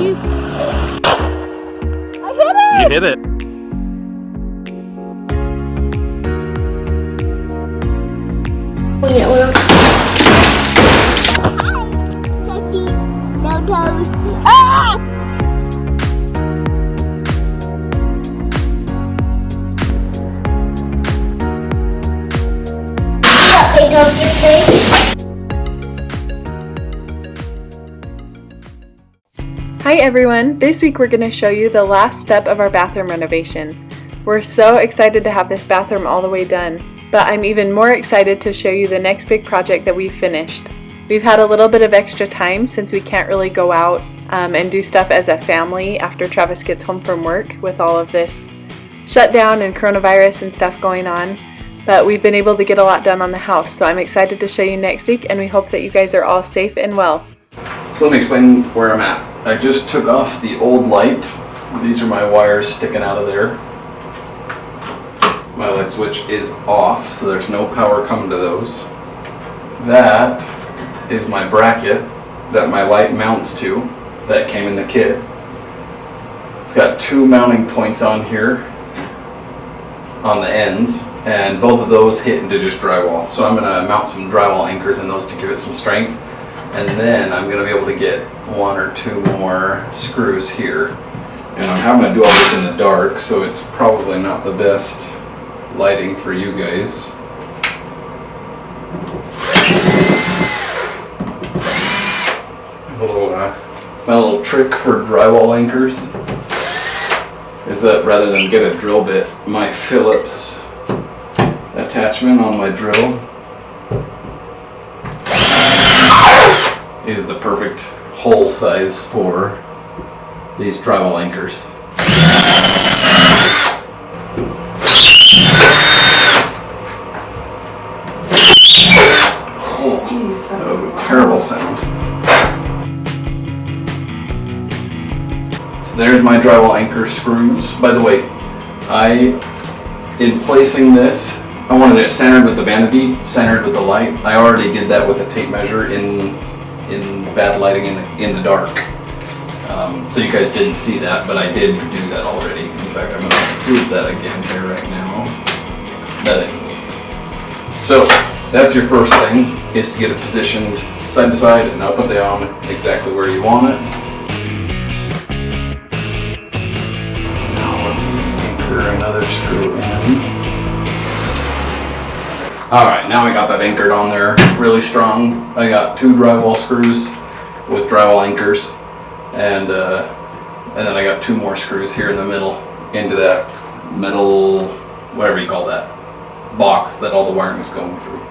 Just... I hit it! You hit it. Hi everyone! This week we're going to show you the last step of our bathroom renovation. We're so excited to have this bathroom all the way done, but I'm even more excited to show you the next big project that we've finished. We've had a little bit of extra time since we can't really go out and do stuff as a family after Travis gets home from work with all of this shutdown and coronavirus and stuff going on, but we've been able to get a lot done on the house, so I'm excited to show you next week, and we hope that you guys are all safe and well. So let me explain where I'm at. I just took off the old light. These are my wires sticking out of there. My light switch is off, so there's no power coming to those. That is my bracket that my light mounts to, that came in the kit. It's got two mounting points on here on the ends, and both of those hit into just drywall. So I'm going to mount some drywall anchors in those to give it some strength. And then I'm going to be able to get one or two more screws here. And I'm having to do all this in the dark, so it's probably not the best lighting for you guys. My little trick for drywall anchors is that rather than get a drill bit, my Phillips attachment on my drill is the perfect hole size for these drywall anchors. Oh, that was a terrible sound. So there's my drywall anchor screws. By the way, in placing this, I wanted it centered with the vanity, centered with the light. I already did that with a tape measure in bad lighting in the dark. So you guys didn't see that, but I did do that already. In fact, I'm going to do that again here right now. That didn't move. So that's your first thing, is to get it positioned side to side and up and down exactly where you want it. Now let me anchor another screw in. Alright, now I got that anchored on there really strong. I got two drywall screws with drywall anchors, and then I got two more screws here in the middle into that metal, whatever you call that, box that all the wiring is going through.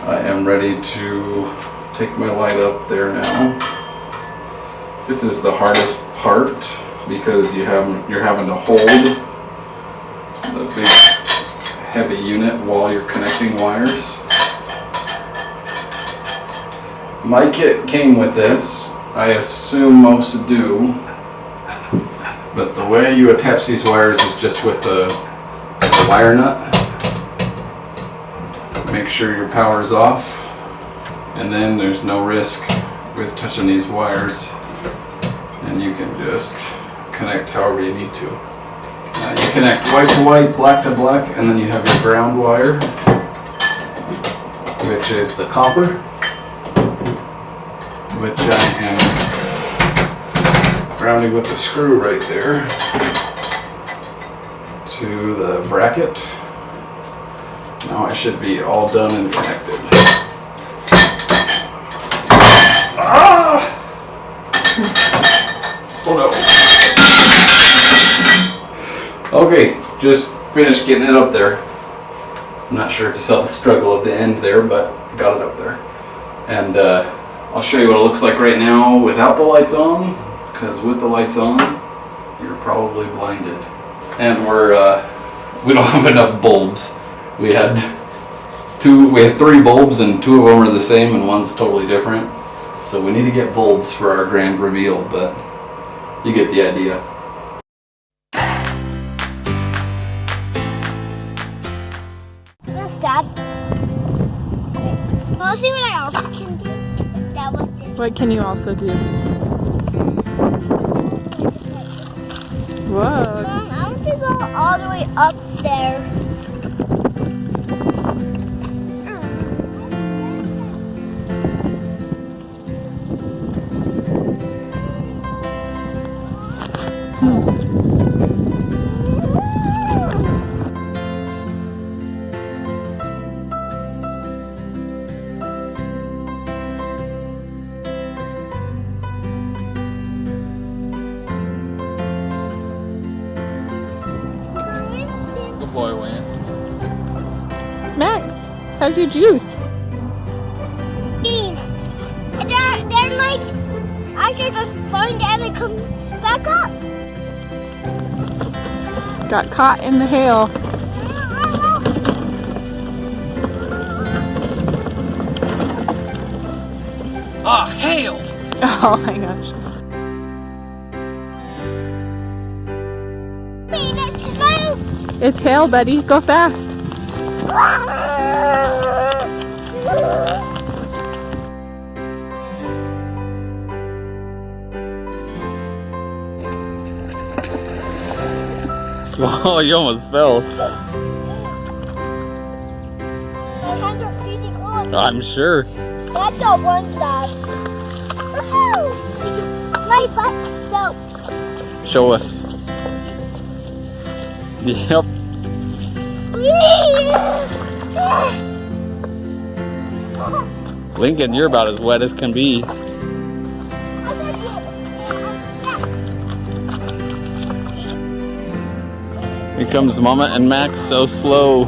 I am ready to take my light up there now. This is the hardest part because you're having to hold the big heavy unit while you're connecting wires. My kit came with this. I assume most do, but the way you attach these wires is just with a wire nut. Make sure your power is off, and then there's no risk with touching these wires, and you can just connect however you need to. You connect white to white, black to black, and then you have your ground wire, which is the copper, which I am grounding with the screw right there to the bracket. Now I should be all done and connected. Ah! Oh no. Okay, just finished getting it up there. I'm not sure if you saw the struggle at the end there, but got it up there. And I'll show you what it looks like right now without the lights on, because with the lights on, you're probably blinded. And we don't have enough bulbs. We had three bulbs, and two of them are the same and one's totally different. So we need to get bulbs for our grand reveal, but you get the idea. Dad. Well, let's see what I also can do. What can you also do? Whoa. Mom, I want to go all the way up there. Good boy, Wayne. Max, how's your juice? They're like, I could just find them and come back up. Got caught in the hail. Ah, hail! Oh my gosh. It's hail, buddy. Go fast. Oh, you almost fell. My hands are freezing cold. I'm sure. That's the one side. My butt's soaked. Show us. Yep. Lincoln, you're about as wet as can be. Here comes Mama and Max so slow.